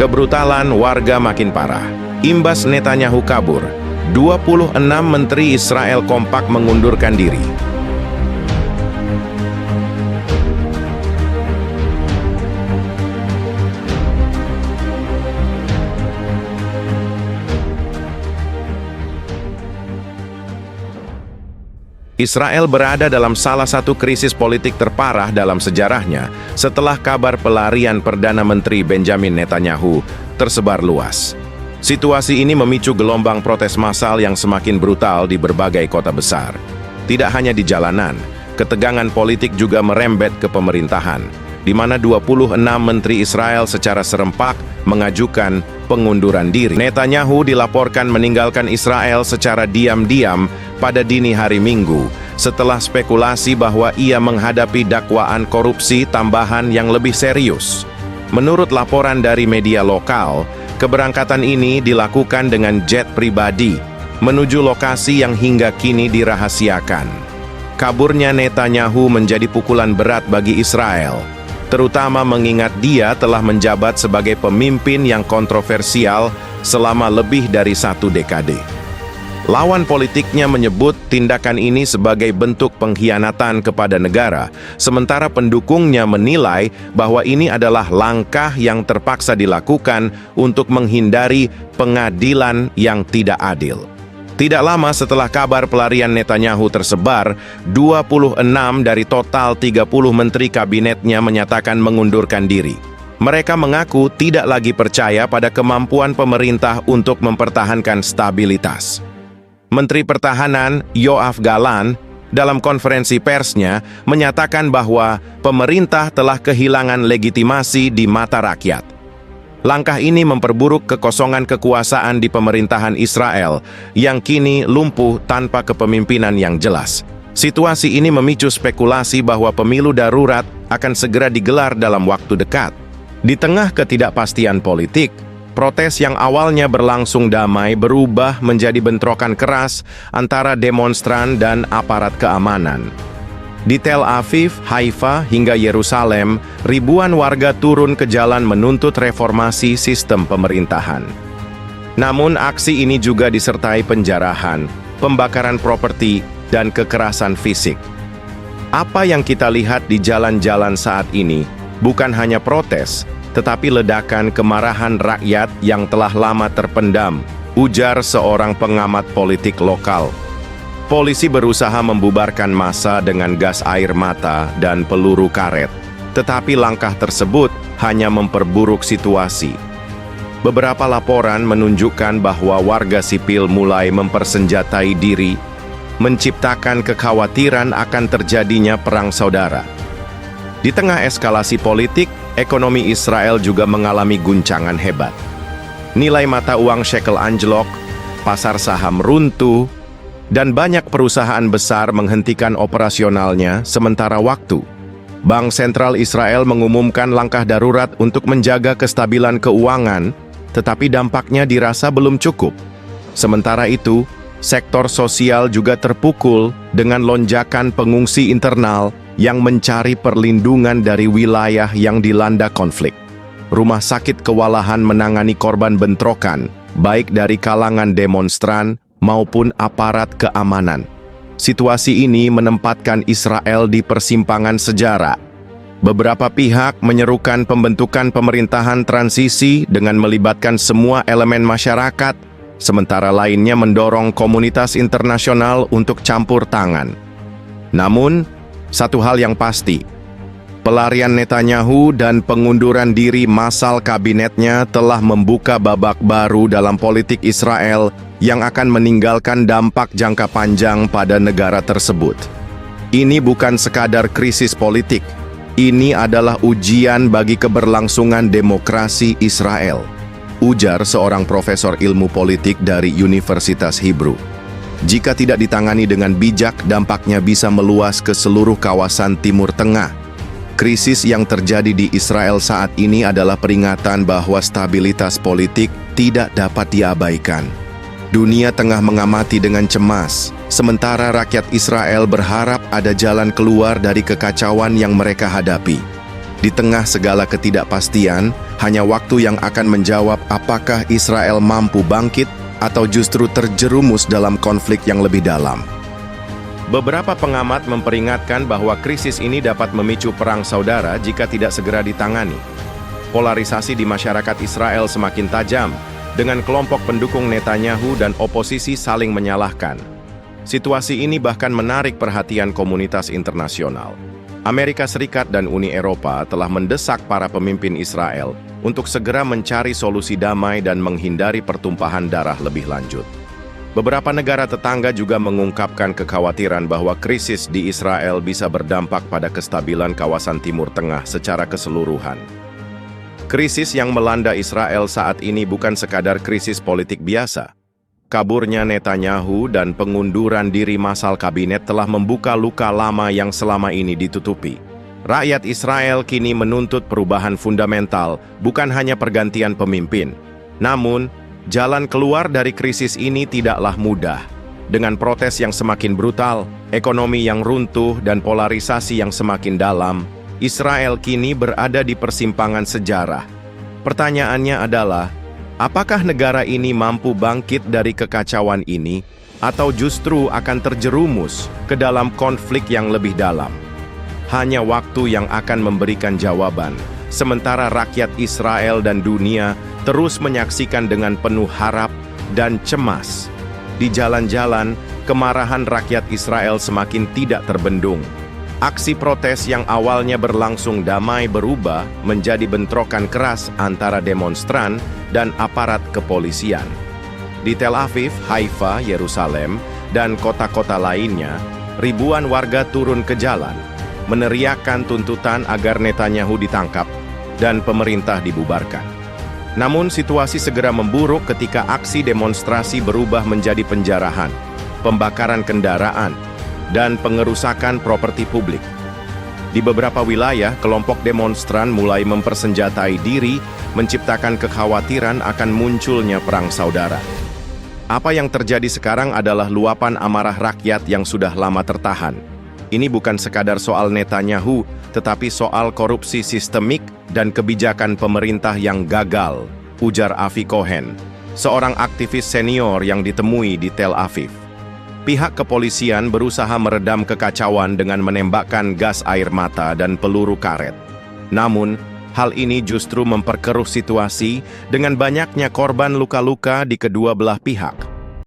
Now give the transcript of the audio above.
Kebrutalan warga makin parah. Imbas Netanyahu kabur, 26 menteri Israel kompak mengundurkan diri. Israel berada dalam salah satu krisis politik terparah dalam sejarahnya setelah kabar pelarian Perdana Menteri Benjamin Netanyahu tersebar luas. Situasi ini memicu gelombang protes massal yang semakin brutal di berbagai kota besar. Tidak hanya di jalanan, ketegangan politik juga merembet ke pemerintahan, di mana 26 menteri Israel secara serempak mengajukan pengunduran diri. Netanyahu dilaporkan meninggalkan Israel secara diam-diam pada dini hari Minggu, setelah spekulasi bahwa ia menghadapi dakwaan korupsi tambahan yang lebih serius. Menurut laporan dari media lokal, keberangkatan ini dilakukan dengan jet pribadi menuju lokasi yang hingga kini dirahasiakan. Kaburnya Netanyahu menjadi pukulan berat bagi Israel, terutama mengingat dia telah menjabat sebagai pemimpin yang kontroversial selama lebih dari 1 dekade. Lawan politiknya menyebut tindakan ini sebagai bentuk pengkhianatan kepada negara, sementara pendukungnya menilai bahwa ini adalah langkah yang terpaksa dilakukan untuk menghindari pengadilan yang tidak adil. Tidak lama setelah kabar pelarian Netanyahu tersebar, 26 dari total 30 menteri kabinetnya menyatakan mengundurkan diri. Mereka mengaku tidak lagi percaya pada kemampuan pemerintah untuk mempertahankan stabilitas. Menteri Pertahanan Yoav Gallant dalam konferensi persnya menyatakan bahwa pemerintah telah kehilangan legitimasi di mata rakyat. Langkah ini memperburuk kekosongan kekuasaan di pemerintahan Israel yang kini lumpuh tanpa kepemimpinan yang jelas. Situasi ini memicu spekulasi bahwa pemilu darurat akan segera digelar dalam waktu dekat. Di tengah ketidakpastian politik, protes yang awalnya berlangsung damai berubah menjadi bentrokan keras antara demonstran dan aparat keamanan. Di Tel Aviv, Haifa, hingga Yerusalem, ribuan warga turun ke jalan menuntut reformasi sistem pemerintahan. Namun aksi ini juga disertai penjarahan, pembakaran properti, dan kekerasan fisik. Apa yang kita lihat di jalan-jalan saat ini bukan hanya protes, tetapi ledakan kemarahan rakyat yang telah lama terpendam, ujar seorang pengamat politik lokal. Polisi berusaha membubarkan massa dengan gas air mata dan peluru karet, tetapi langkah tersebut hanya memperburuk situasi. Beberapa laporan menunjukkan bahwa warga sipil mulai mempersenjatai diri, menciptakan kekhawatiran akan terjadinya perang saudara. Di tengah eskalasi politik, ekonomi Israel juga mengalami guncangan hebat. Nilai mata uang shekel anjlok, pasar saham runtuh, dan banyak perusahaan besar menghentikan operasionalnya sementara waktu. Bank Sentral Israel mengumumkan langkah darurat untuk menjaga kestabilan keuangan, tetapi dampaknya dirasa belum cukup. Sementara itu, sektor sosial juga terpukul dengan lonjakan pengungsi internal yang mencari perlindungan dari wilayah yang dilanda konflik. Rumah sakit kewalahan menangani korban bentrokan, baik dari kalangan demonstran maupun aparat keamanan. Situasi ini menempatkan Israel di persimpangan sejarah. Beberapa pihak menyerukan pembentukan pemerintahan transisi dengan melibatkan semua elemen masyarakat, sementara lainnya mendorong komunitas internasional untuk campur tangan. Namun, satu hal yang pasti, pelarian Netanyahu dan pengunduran diri massal kabinetnya telah membuka babak baru dalam politik Israel yang akan meninggalkan dampak jangka panjang pada negara tersebut. Ini bukan sekadar krisis politik, ini adalah ujian bagi keberlangsungan demokrasi Israel, ujar seorang profesor ilmu politik dari Universitas Hebrew. Jika tidak ditangani dengan bijak, dampaknya bisa meluas ke seluruh kawasan Timur Tengah. Krisis yang terjadi di Israel saat ini adalah peringatan bahwa stabilitas politik tidak dapat diabaikan. Dunia tengah mengamati dengan cemas, sementara rakyat Israel berharap ada jalan keluar dari kekacauan yang mereka hadapi. Di tengah segala ketidakpastian, hanya waktu yang akan menjawab apakah Israel mampu bangkit atau justru terjerumus dalam konflik yang lebih dalam. Beberapa pengamat memperingatkan bahwa krisis ini dapat memicu perang saudara jika tidak segera ditangani. Polarisasi di masyarakat Israel semakin tajam, dengan kelompok pendukung Netanyahu dan oposisi saling menyalahkan. Situasi ini bahkan menarik perhatian komunitas internasional. Amerika Serikat dan Uni Eropa telah mendesak para pemimpin Israel untuk segera mencari solusi damai dan menghindari pertumpahan darah lebih lanjut. Beberapa negara tetangga juga mengungkapkan kekhawatiran bahwa krisis di Israel bisa berdampak pada kestabilan kawasan Timur Tengah secara keseluruhan. Krisis yang melanda Israel saat ini bukan sekadar krisis politik biasa. Kaburnya Netanyahu dan pengunduran diri massal kabinet telah membuka luka lama yang selama ini ditutupi. Rakyat Israel kini menuntut perubahan fundamental, bukan hanya pergantian pemimpin. Namun, jalan keluar dari krisis ini tidaklah mudah. Dengan protes yang semakin brutal, ekonomi yang runtuh, dan polarisasi yang semakin dalam, Israel kini berada di persimpangan sejarah. Pertanyaannya adalah, apakah negara ini mampu bangkit dari kekacauan ini, atau justru akan terjerumus ke dalam konflik yang lebih dalam? Hanya waktu yang akan memberikan jawaban, sementara rakyat Israel dan dunia terus menyaksikan dengan penuh harap dan cemas. Di jalan-jalan, kemarahan rakyat Israel semakin tidak terbendung. Aksi protes yang awalnya berlangsung damai berubah menjadi bentrokan keras antara demonstran dan aparat kepolisian. Di Tel Aviv, Haifa, Yerusalem, dan kota-kota lainnya, ribuan warga turun ke jalan, meneriakkan tuntutan agar Netanyahu ditangkap dan pemerintah dibubarkan. Namun situasi segera memburuk ketika aksi demonstrasi berubah menjadi penjarahan, pembakaran kendaraan, dan pengerusakan properti publik. Di beberapa wilayah, kelompok demonstran mulai mempersenjatai diri, menciptakan kekhawatiran akan munculnya perang saudara. Apa yang terjadi sekarang adalah luapan amarah rakyat yang sudah lama tertahan. Ini bukan sekadar soal Netanyahu, tetapi soal korupsi sistemik dan kebijakan pemerintah yang gagal, ujar Avi Cohen, seorang aktivis senior yang ditemui di Tel Aviv. Pihak kepolisian berusaha meredam kekacauan dengan menembakkan gas air mata dan peluru karet. Namun, hal ini justru memperkeruh situasi dengan banyaknya korban luka-luka di kedua belah pihak.